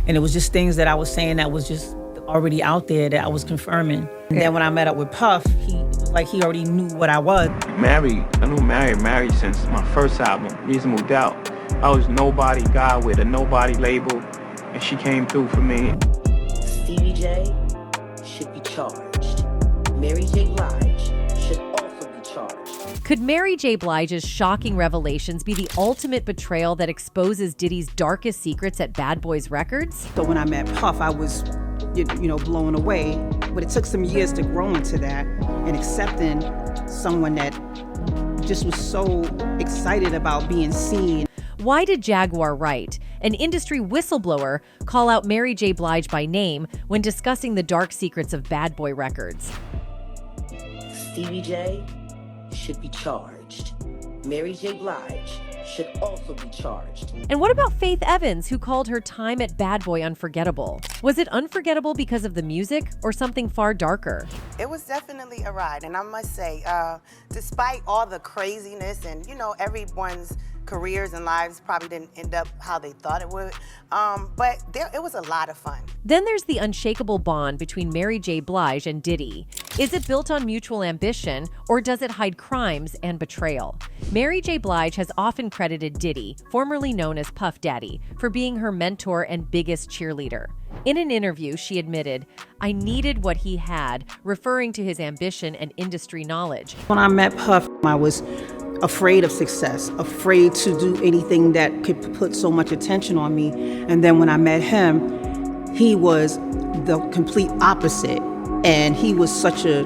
And it was just things that I was saying that was just already out there that I was confirming. And then when I met up with Puff, it was like he already knew what I was. I knew Married since my first album, Reasonable Doubt. I was nobody guy with a nobody label, and she came through for me. Stevie J should be charged. Mary J. Blige should also be charged. Could Mary J. Blige's shocking revelations be the ultimate betrayal that exposes Diddy's darkest secrets at Bad Boyz Records? So when I met Puff, I was, blown away. But it took some years to grow into that and accepting someone that just was so excited about being seen. Why did Jaguar Wright, an industry whistleblower, call out Mary J. Blige by name when discussing the dark secrets of Bad Boy Records? Stevie J should be charged. Mary J. Blige should also be charged. And what about Faith Evans, who called her time at Bad Boy unforgettable? Was it unforgettable because of the music or something far darker? It was definitely a ride, and I must say, despite all the craziness and, everyone's careers and lives probably didn't end up how they thought it would, but it was a lot of fun. Then there's the unshakable bond between Mary J. Blige and Diddy. Is it built on mutual ambition, or does it hide crimes and betrayal? Mary J. Blige has often credited Diddy, formerly known as Puff Daddy, for being her mentor and biggest cheerleader. In an interview, she admitted, "I needed what he had," referring to his ambition and industry knowledge. When I met Puff, I was afraid of success, afraid to do anything that could put so much attention on me. And then when I met him, he was the complete opposite. And he was such a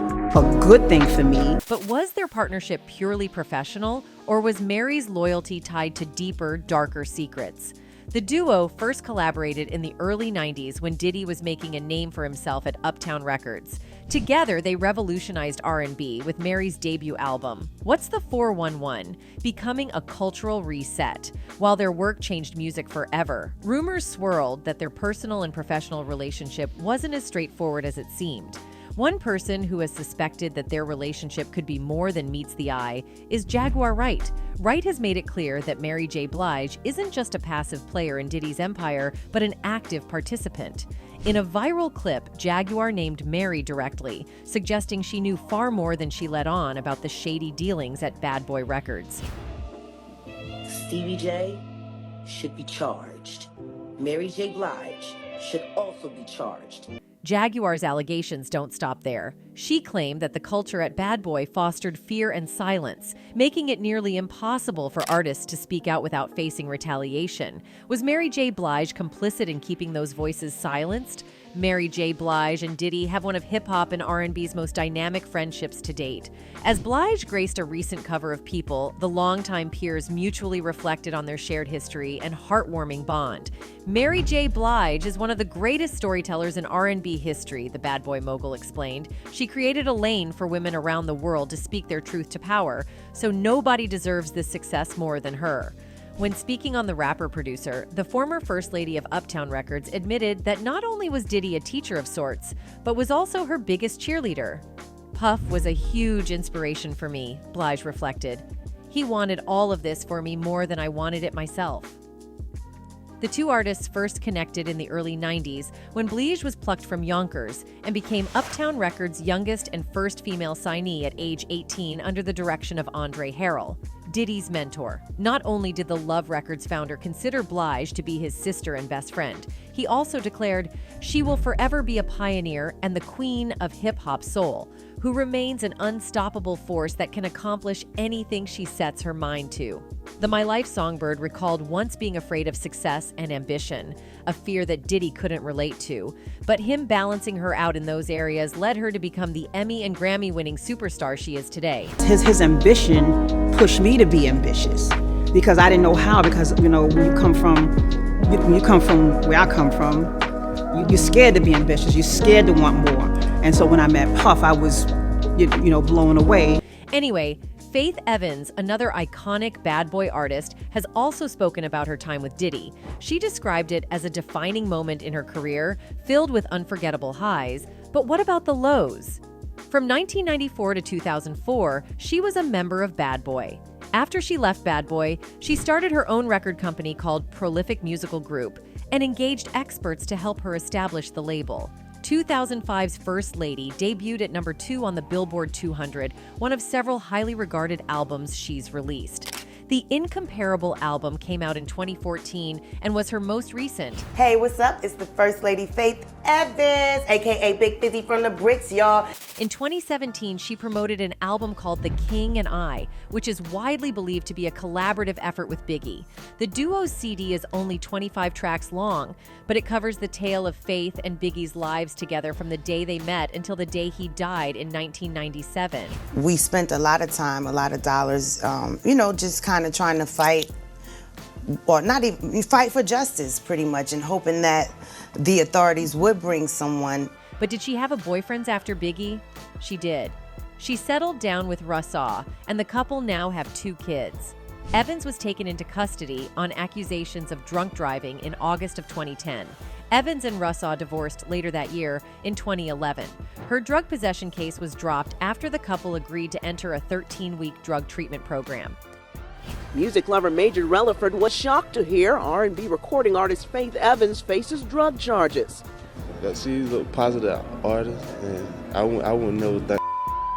good thing for me. But was their partnership purely professional, or was Mary's loyalty tied to deeper, darker secrets? The duo first collaborated in the early 90s when Diddy was making a name for himself at Uptown Records. Together, they revolutionized R&B with Mary's debut album, What's the 411, becoming a cultural reset. While their work changed music forever, rumors swirled that their personal and professional relationship wasn't as straightforward as it seemed. One person who has suspected that their relationship could be more than meets the eye is Jaguar Wright. Wright has made it clear that Mary J. Blige isn't just a passive player in Diddy's empire, but an active participant. In a viral clip, Jaguar named Mary directly, suggesting she knew far more than she let on about the shady dealings at Bad Boy Records. Stevie J should be charged. Mary J. Blige should also be charged. Jaguar's allegations don't stop there. She claimed that the culture at Bad Boy fostered fear and silence, making it nearly impossible for artists to speak out without facing retaliation. Was Mary J. Blige complicit in keeping those voices silenced? Mary J. Blige and Diddy have one of hip-hop and R&B's most dynamic friendships to date. As Blige graced a recent cover of People, the longtime peers mutually reflected on their shared history and heartwarming bond. Mary J. Blige is one of the greatest storytellers in R&B history, the Bad Boy mogul explained. She created a lane for women around the world to speak their truth to power, so nobody deserves this success more than her. When speaking on The Rapper-Producer, the former First Lady of Uptown Records admitted that not only was Diddy a teacher of sorts, but was also her biggest cheerleader. Puff was a huge inspiration for me, Blige reflected. He wanted all of this for me more than I wanted it myself. The two artists first connected in the early 90s when Blige was plucked from Yonkers and became Uptown Records' youngest and first female signee at age 18 under the direction of Andre Harrell, Diddy's mentor. Not only did the Love Records founder consider Blige to be his sister and best friend, he also declared, "She will forever be a pioneer and the queen of hip-hop soul, who remains an unstoppable force that can accomplish anything she sets her mind to." The My Life songbird recalled once being afraid of success and ambition, a fear that Diddy couldn't relate to, but him balancing her out in those areas led her to become the Emmy and Grammy-winning superstar she is today. His ambition pushed me to be ambitious because I didn't know how, because when you come from where I come from, you're scared to be ambitious, you're scared to want more. And so when I met Puff, I was blown away. Anyway, Faith Evans, another iconic Bad Boy artist, has also spoken about her time with Diddy. She described it as a defining moment in her career, filled with unforgettable highs. But what about the lows? From 1994 to 2004, she was a member of Bad Boy. After she left Bad Boy, she started her own record company called Prolific Musical Group and engaged experts to help her establish the label. 2005's First Lady debuted at number 2 on the Billboard 200, one of several highly regarded albums she's released. The incomparable album came out in 2014 and was her most recent. Hey, what's up? It's the First Lady Faith Evans, aka Big 50 from the Bricks, y'all. In 2017, she promoted an album called The King and I, which is widely believed to be a collaborative effort with Biggie. The duo's CD is only 25 tracks long, but it covers the tale of Faith and Biggie's lives together from the day they met until the day he died in 1997. We spent a lot of time, a lot of dollars, just kind of trying to fight, or not even fight for justice, pretty much, and hoping that the authorities would bring someone. But did she have a boyfriend after Biggie? She did. She settled down with Russell, and the couple now have 2 kids. Evans was taken into custody on accusations of drunk driving in August of 2010. Evans and Russell divorced later that year in 2011. Her drug possession case was dropped after the couple agreed to enter a 13-week drug treatment program. Music lover Major Relaford was shocked to hear R&B recording artist Faith Evans faces drug charges. She's a positive artist, and I wouldn't know that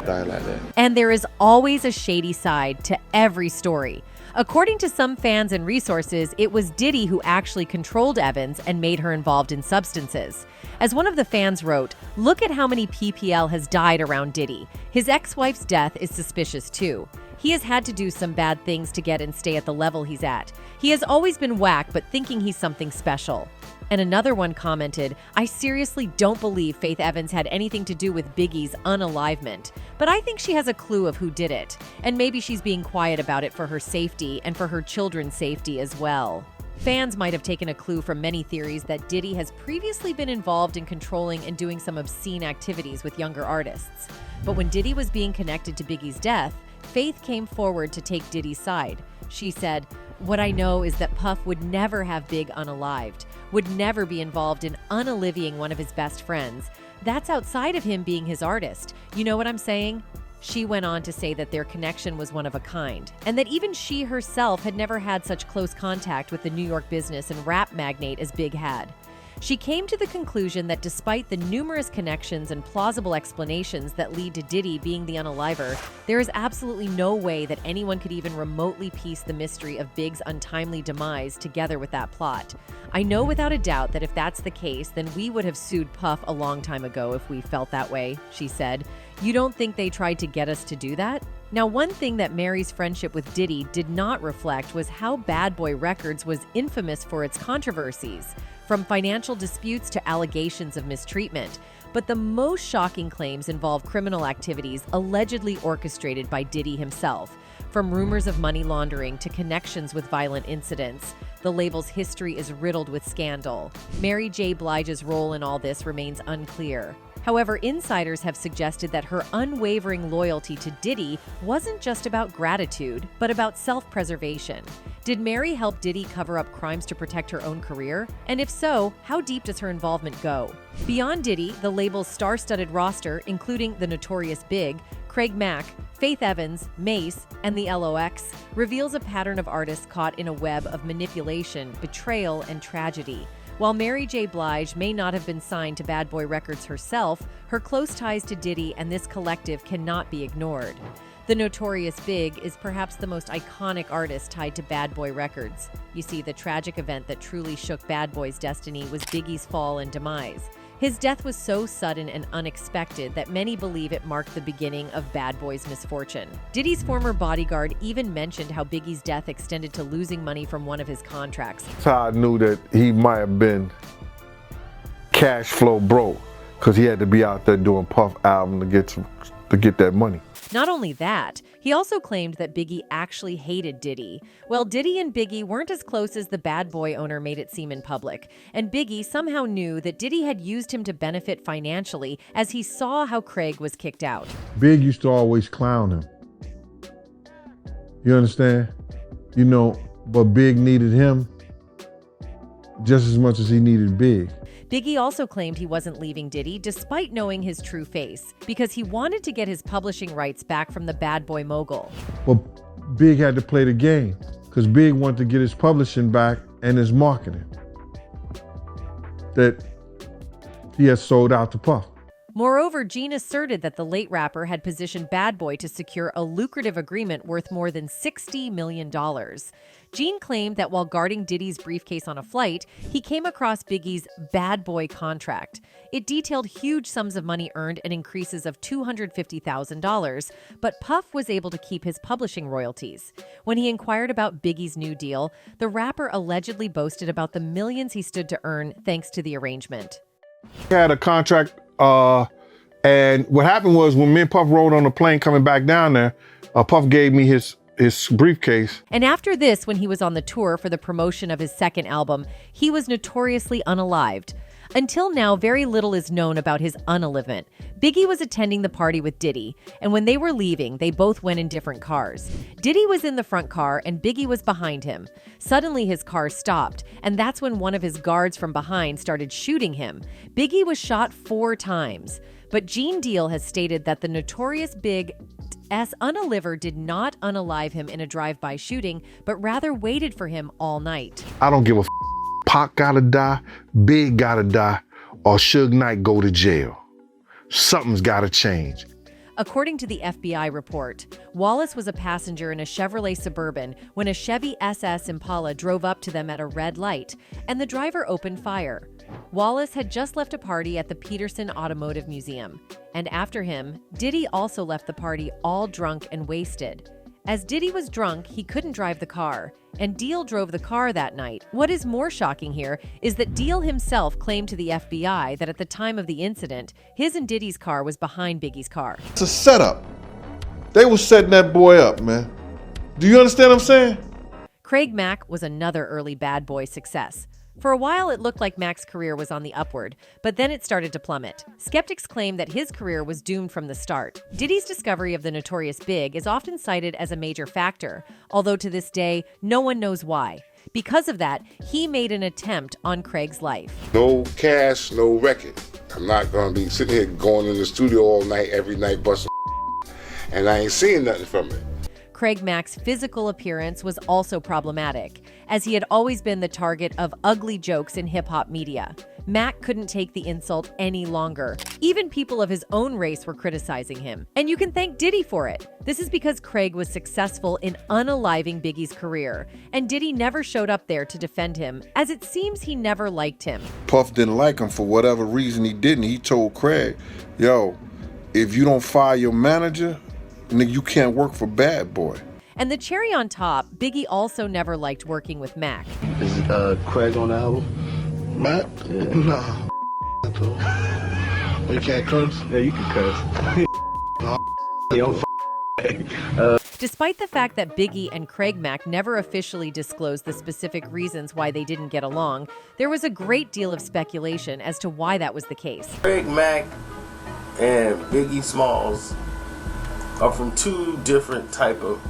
thing like that. And there is always a shady side to every story. According to some fans and resources, it was Diddy who actually controlled Evans and made her involved in substances. As one of the fans wrote, "Look at how many PPL has died around Diddy. His ex-wife's death is suspicious too. He has had to do some bad things to get and stay at the level he's at. He has always been whack, but thinking he's something special." And another one commented, "I seriously don't believe Faith Evans had anything to do with Biggie's unalivement, but I think she has a clue of who did it, and maybe she's being quiet about it for her safety and for her children's safety as well." Fans might have taken a clue from many theories that Diddy has previously been involved in controlling and doing some obscene activities with younger artists. But when Diddy was being connected to Biggie's death, Faith came forward to take Diddy's side. She said, "What I know is that Puff would never have Big unalived, would never be involved in unalivying one of his best friends. That's outside of him being his artist. You know what I'm saying?" She went on to say that their connection was one of a kind, and that even she herself had never had such close contact with the New York business and rap magnate as Big had. She came to the conclusion that despite the numerous connections and plausible explanations that lead to Diddy being the unaliver, there is absolutely no way that anyone could even remotely piece the mystery of Big's untimely demise together with that plot. "I know without a doubt that if that's the case, then we would have sued Puff a long time ago if we felt that way," she said. "You don't think they tried to get us to do that?" Now, one thing that Mary's friendship with Diddy did not reflect was how Bad Boy Records was infamous for its controversies, from financial disputes to allegations of mistreatment. But the most shocking claims involve criminal activities allegedly orchestrated by Diddy himself. From rumors of money laundering to connections with violent incidents, the label's history is riddled with scandal. Mary J. Blige's role in all this remains unclear. However, insiders have suggested that her unwavering loyalty to Diddy wasn't just about gratitude, but about self-preservation. Did Mary help Diddy cover up crimes to protect her own career? And if so, how deep does her involvement go? Beyond Diddy, the label's star-studded roster, including the Notorious B.I.G, Craig Mack, Faith Evans, Mace, and the LOX, reveals a pattern of artists caught in a web of manipulation, betrayal, and tragedy. While Mary J. Blige may not have been signed to Bad Boy Records herself, her close ties to Diddy and this collective cannot be ignored. The Notorious B.I.G is perhaps the most iconic artist tied to Bad Boy Records. You see, the tragic event that truly shook Bad Boy's destiny was Biggie's fall and demise. His death was so sudden and unexpected that many believe it marked the beginning of Bad Boy's misfortune. Diddy's former bodyguard even mentioned how Biggie's death extended to losing money from one of his contracts. That's how I knew that he might have been cash flow broke, because he had to be out there doing Puff album to get that money. Not only that, he also claimed that Biggie actually hated Diddy. Well, Diddy and Biggie weren't as close as the Bad Boy owner made it seem in public, and Biggie somehow knew that Diddy had used him to benefit financially as he saw how Craig was kicked out. Big used to always clown him. You understand? But Big needed him just as much as he needed Big. Biggie also claimed he wasn't leaving Diddy despite knowing his true face, because he wanted to get his publishing rights back from the Bad Boy mogul. But Big had to play the game because Big wanted to get his publishing back and his marketing that he had sold out to Puff. Moreover, Gene asserted that the late rapper had positioned Bad Boy to secure a lucrative agreement worth more than $60 million. Gene claimed that while guarding Diddy's briefcase on a flight, he came across Biggie's Bad Boy contract. It detailed huge sums of money earned and increases of $250,000, but Puff was able to keep his publishing royalties. When he inquired about Biggie's new deal, the rapper allegedly boasted about the millions he stood to earn thanks to the arrangement. He had a contract, and what happened was when me and Puff rode on the plane coming back down there, Puff gave me his briefcase. And after this, when he was on the tour for the promotion of his second album, he was notoriously unalived. Until now, very little is known about his unalivement. Biggie was attending the party with Diddy, and when they were leaving, they both went in different cars. Diddy was in the front car, and Biggie was behind him. Suddenly, his car stopped, and that's when one of his guards from behind started shooting him. Biggie was shot 4 times. But Gene Deal has stated that the Notorious B.I.G. unaliver did not unalive him in a drive-by shooting, but rather waited for him all night. I don't give a Pac gotta die, Big gotta die, or Suge Knight go to jail. Something's gotta change. According to the FBI report, Wallace was a passenger in a Chevrolet Suburban when a Chevy SS Impala drove up to them at a red light, and the driver opened fire. Wallace had just left a party at the Peterson Automotive Museum, and after him, Diddy also left the party all drunk and wasted. As Diddy was drunk, he couldn't drive the car, and Deal drove the car that night. What is more shocking here is that Deal himself claimed to the FBI that at the time of the incident, his and Diddy's car was behind Biggie's car. It's a setup. They were setting that boy up, man. Do you understand what I'm saying? Craig Mack was another early Bad Boy success. For a while, it looked like Mack's career was on the upward, but then it started to plummet. Skeptics claim that his career was doomed from the start. Diddy's discovery of the Notorious B.I.G. is often cited as a major factor, although to this day, no one knows why. Because of that, he made an attempt on Craig's life. No cash, no record. I'm not gonna be sitting here going in the studio all night, every night, busting and I ain't seeing nothing from it. Craig Mack's physical appearance was also problematic, as he had always been the target of ugly jokes in hip-hop media. Mack couldn't take the insult any longer. Even people of his own race were criticizing him. And you can thank Diddy for it. This is because Craig was successful in unaliving Biggie's career, and Diddy never showed up there to defend him, as it seems he never liked him. Puff didn't like him for whatever reason he didn't. He told Craig, yo, if you don't fire your manager, nigga, you can't work for Bad Boy. And the cherry on top, Biggie also never liked working with Mack. Is Craig on the album? Matt? Yeah. Nah. You can't curse? Yeah, you can curse. Despite the fact that Biggie and Craig Mack never officially disclosed the specific reasons why they didn't get along, there was a great deal of speculation as to why that was the case. Craig Mack and Biggie Smalls are from 2 different type of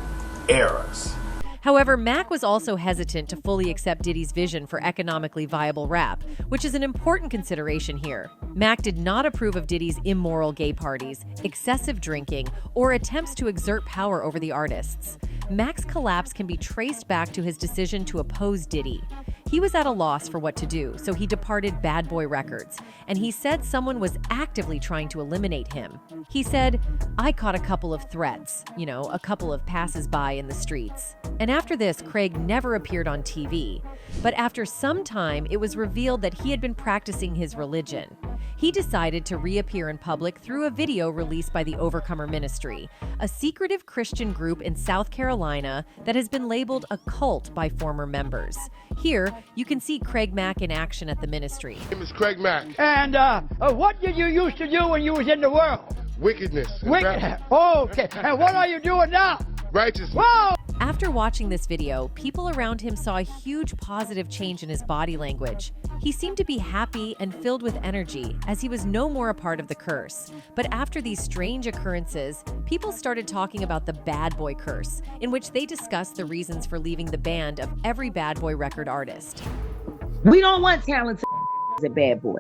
eras. However, Mack was also hesitant to fully accept Diddy's vision for economically viable rap, which is an important consideration here. Mack did not approve of Diddy's immoral gay parties, excessive drinking, or attempts to exert power over the artists. Mack's collapse can be traced back to his decision to oppose Diddy. He was at a loss for what to do, so he departed Bad Boy Records, and he said someone was actively trying to eliminate him. He said, "I caught a couple of threats, a couple of passers-by in the streets." And after this, Craig never appeared on TV. But after some time, it was revealed that he had been practicing his religion. He decided to reappear in public through a video released by the Overcomer Ministry, a secretive Christian group in South Carolina that has been labeled a cult by former members. Here, you can see Craig Mack in action at the ministry. My name is Craig Mack. And what did you used to do when you was in the world? Wickedness. Oh, okay. And what are you doing now? Righteousness. Whoa! After watching this video, people around him saw a huge positive change in his body language. He seemed to be happy and filled with energy, as he was no more a part of the curse. But after these strange occurrences, people started talking about the Bad Boy curse, in which they discussed the reasons for leaving the band of every Bad Boy record artist. We don't want talented as a bad boy.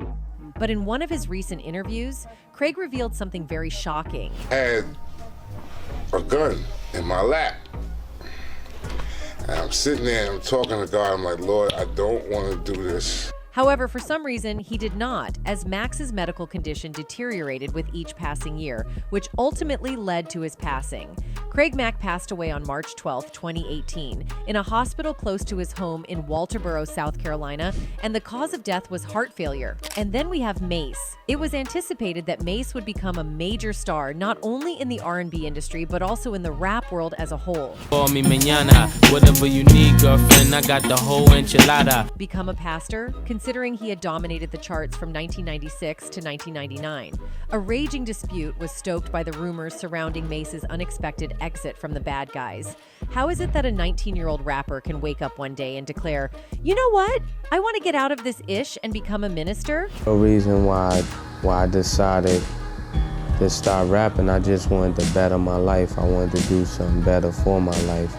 But in one of his recent interviews, Craig revealed something very shocking. I had a gun in my lap. And I'm sitting there and I'm talking to God. I'm like, Lord, I don't want to do this. However, for some reason, he did not, as Max's medical condition deteriorated with each passing year, which ultimately led to his passing. Craig Mack passed away on March 12, 2018, in a hospital close to his home in Walterboro, South Carolina, and the cause of death was heart failure. And then we have Mase. It was anticipated that Mase would become a major star, not only in the R&B industry, but also in the rap world as a whole. Call me mañana, whatever you need, girlfriend, I got the whole enchilada. Become a pastor, considering he had dominated the charts from 1996 to 1999. A raging dispute was stoked by the rumors surrounding Mase's unexpected exit from the bad guys. How is it that a 19-year-old rapper can wake up one day and declare, you know what? I want to get out of this ish and become a minister? The reason why I decided to start rapping, I just wanted to better my life. I wanted to do something better for my life.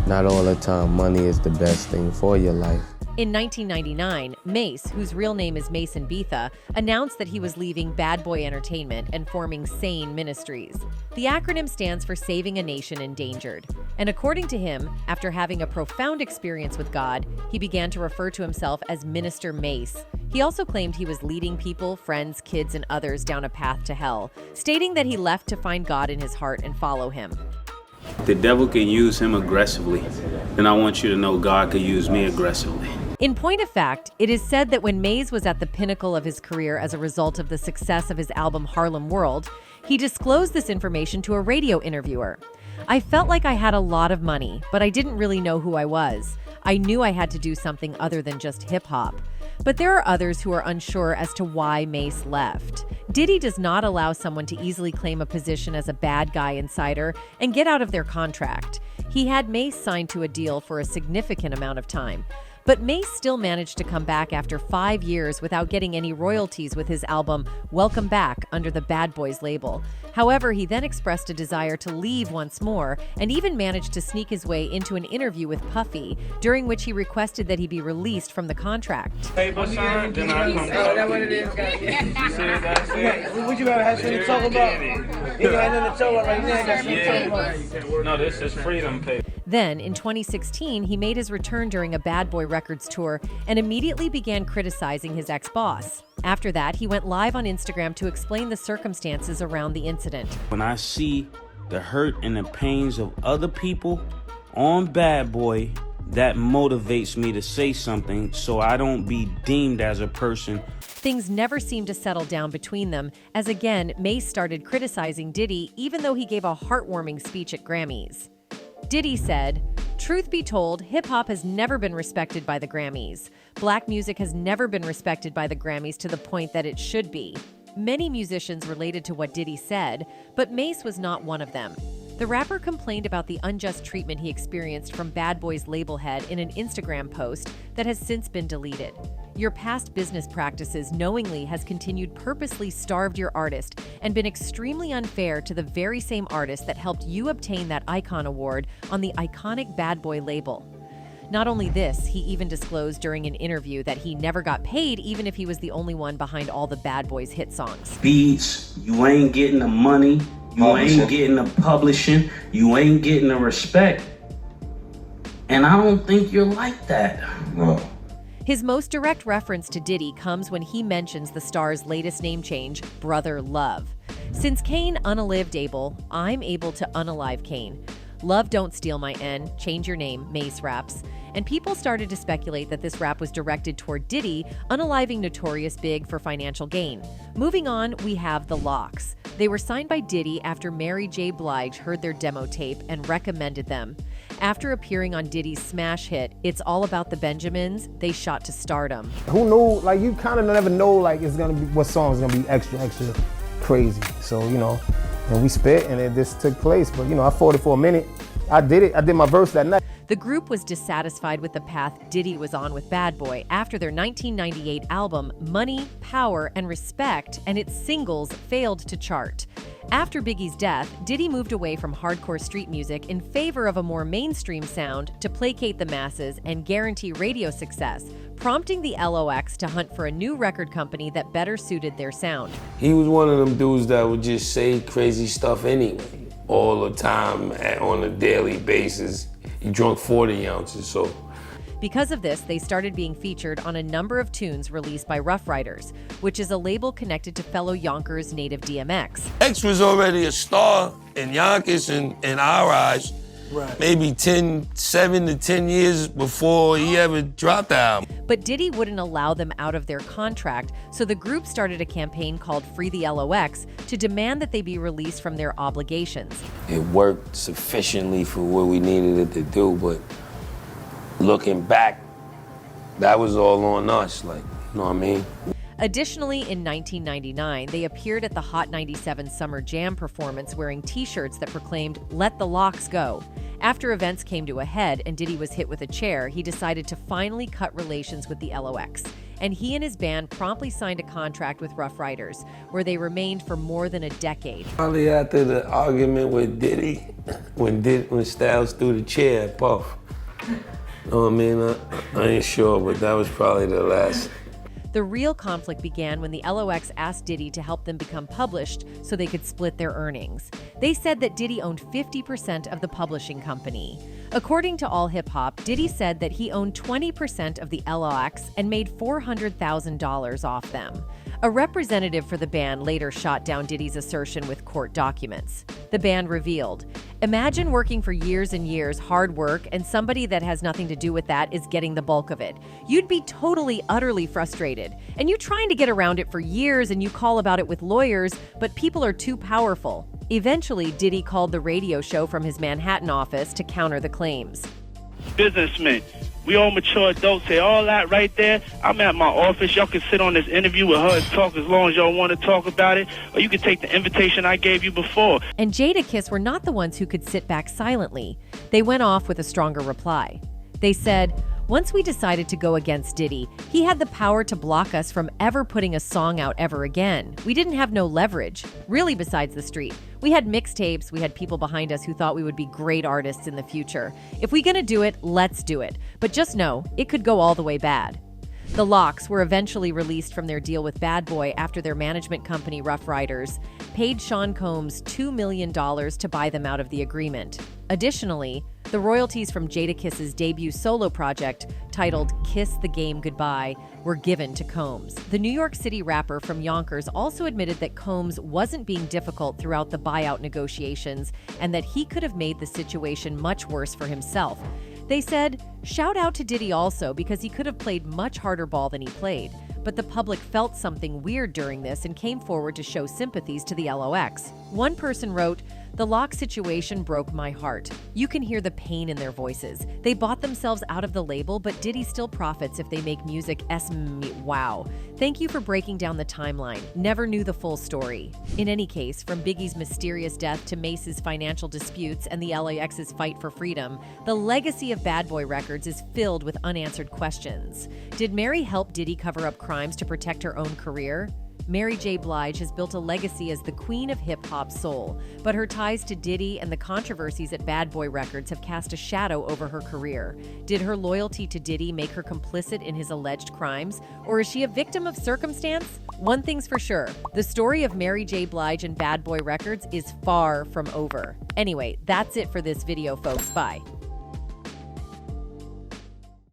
Not all the time money is the best thing for your life. In 1999, Mase, whose real name is Mason Betha, announced that he was leaving Bad Boy Entertainment and forming Sane Ministries. The acronym stands for Saving a Nation Endangered. And according to him, after having a profound experience with God, he began to refer to himself as Minister Mase. He also claimed he was leading people, friends, kids, and others down a path to hell, stating that he left to find God in his heart and follow him. The devil can use him aggressively, and I want you to know God can use me aggressively. In point of fact, it is said that when Mase was at the pinnacle of his career as a result of the success of his album Harlem World, he disclosed this information to a radio interviewer. I felt like I had a lot of money, but I didn't really know who I was. I knew I had to do something other than just hip-hop. But there are others who are unsure as to why Mase left. Diddy does not allow someone to easily claim a position as a bad guy insider and get out of their contract. He had Mase signed to a deal for a significant amount of time. But Mase still managed to come back after 5 years without getting any royalties with his album Welcome Back under the Bad Boys label. However, he then expressed a desire to leave once more and even managed to sneak his way into an interview with Puffy, during which he requested that he be released from the contract. Hey, but son, then I come back. That's what it is, guys. You said that's it. What you gotta have something to talk about? You got nothing to talk about right now. Got something to talk about. No, this is freedom pay. Then, in 2016, he made his return during a Bad Boy Records tour and immediately began criticizing his ex-boss. After that, he went live on Instagram to explain the circumstances around the incident. When I see the hurt and the pains of other people on Bad Boy, that motivates me to say something so I don't be deemed as a person. Things never seemed to settle down between them, as again, Mase started criticizing Diddy even though he gave a heartwarming speech at Grammys. Diddy said, "Truth be told, hip-hop has never been respected by the Grammys. Black music has never been respected by the Grammys to the point that it should be." Many musicians related to what Diddy said, but Mase was not one of them. The rapper complained about the unjust treatment he experienced from Bad Boy's label head in an Instagram post that has since been deleted. Your past business practices knowingly has continued purposely starved your artist and been extremely unfair to the very same artist that helped you obtain that Icon Award on the iconic Bad Boy label. Not only this, he even disclosed during an interview that he never got paid even if he was the only one behind all the Bad Boys hit songs. Beats, you ain't getting the money, you ain't getting the publishing, you ain't getting the respect. And I don't think you're like that. No. His most direct reference to Diddy comes when he mentions the star's latest name change, Brother Love. Since Kane unalived Abel, I'm able to unalive Kane. Love don't steal my N, change your name, Mase raps. And people started to speculate that this rap was directed toward Diddy, unaliving Notorious B.I.G for financial gain. Moving on, we have the Locks. They were signed by Diddy after Mary J. Blige heard their demo tape and recommended them. After appearing on Diddy's smash hit, It's All About the Benjamins, they shot to stardom. Who knew, like, you kind of never know, like, it's gonna be, what song is gonna be extra crazy. So, you know, and we spit and this took place, but, you know, I fought it for a minute. I did it. I did my verse that night. The group was dissatisfied with the path Diddy was on with Bad Boy after their 1998 album Money, Power, and Respect and its singles failed to chart. After Biggie's death, Diddy moved away from hardcore street music in favor of a more mainstream sound to placate the masses and guarantee radio success, prompting the LOX to hunt for a new record company that better suited their sound. He was one of them dudes that would just say crazy stuff anyway, all the time, on a daily basis. he drunk 40 ounces, so. Because of this, they started being featured on a number of tunes released by Rough Riders, which is a label connected to fellow Yonkers native DMX. X was already a star in Yonkers in our eyes, maybe 7 to 10 years before he ever dropped the album. But Diddy wouldn't allow them out of their contract, so the group started a campaign called Free the LOX to demand that they be released from their obligations. It worked sufficiently for what we needed it to do, but looking back, that was all on us, like, you know what I mean? Additionally, in 1999, they appeared at the Hot 97 Summer Jam performance wearing t-shirts that proclaimed, "Let the Locks Go." After events came to a head and Diddy was hit with a chair, he decided to finally cut relations with the LOX. And he and his band promptly signed a contract with Rough Riders, where they remained for more than a decade. Probably after the argument with Diddy, when Styles threw the chair at Puff. You know what I mean? I ain't sure, but that was probably the last. The real conflict began when the LOX asked Diddy to help them become published so they could split their earnings. They said that Diddy owned 50% of the publishing company. According to All Hip Hop, Diddy said that he owned 20% of the LOX and made $400,000 off them. A representative for the band later shot down Diddy's assertion with court documents. The band revealed, "Imagine working for years and years, hard work, and somebody that has nothing to do with that is getting the bulk of it. You'd be totally, utterly frustrated. And you're trying to get around it for years and you call about it with lawyers, but people are too powerful." Eventually, Diddy called the radio show from his Manhattan office to counter the claims. Businessmen, we all mature adults say all that right there. I'm at my office. Y'all can sit on this interview with her and talk as long as y'all want to talk about it, or you can take the invitation I gave you before. And Jadakiss were not the ones who could sit back silently. They went off with a stronger reply. They said, "Once we decided to go against Diddy, he had the power to block us from ever putting a song out ever again. We didn't have no leverage, really, besides the street. We had mixtapes, we had people behind us who thought we would be great artists in the future. If we're gonna do it, let's do it. But just know, it could go all the way bad." The Locks were eventually released from their deal with Bad Boy after their management company, Rough Riders, paid Sean Combs $2 million to buy them out of the agreement. Additionally, the royalties from Jadakiss's debut solo project, titled Kiss the Game Goodbye, were given to Combs. The New York City rapper from Yonkers also admitted that Combs wasn't being difficult throughout the buyout negotiations and that he could have made the situation much worse for himself. They said, "Shout out to Diddy also because he could have played much harder ball than he played. But the public felt something weird during this and came forward to show sympathies to the LOX." One person wrote, "The Lock situation broke my heart. You can hear the pain in their voices. They bought themselves out of the label, but Diddy still profits if they make music. Wow. Thank you for breaking down the timeline. Never knew the full story." In any case, from Biggie's mysterious death to Mace's financial disputes and the LAX's fight for freedom, the legacy of Bad Boy Records is filled with unanswered questions. Did Mary help Diddy cover up crimes to protect her own career? Mary J. Blige has built a legacy as the queen of hip-hop soul, but her ties to Diddy and the controversies at Bad Boy Records have cast a shadow over her career. Did her loyalty to Diddy make her complicit in his alleged crimes, or is she a victim of circumstance? One thing's for sure, the story of Mary J. Blige and Bad Boy Records is far from over. Anyway, that's it for this video, folks. Bye.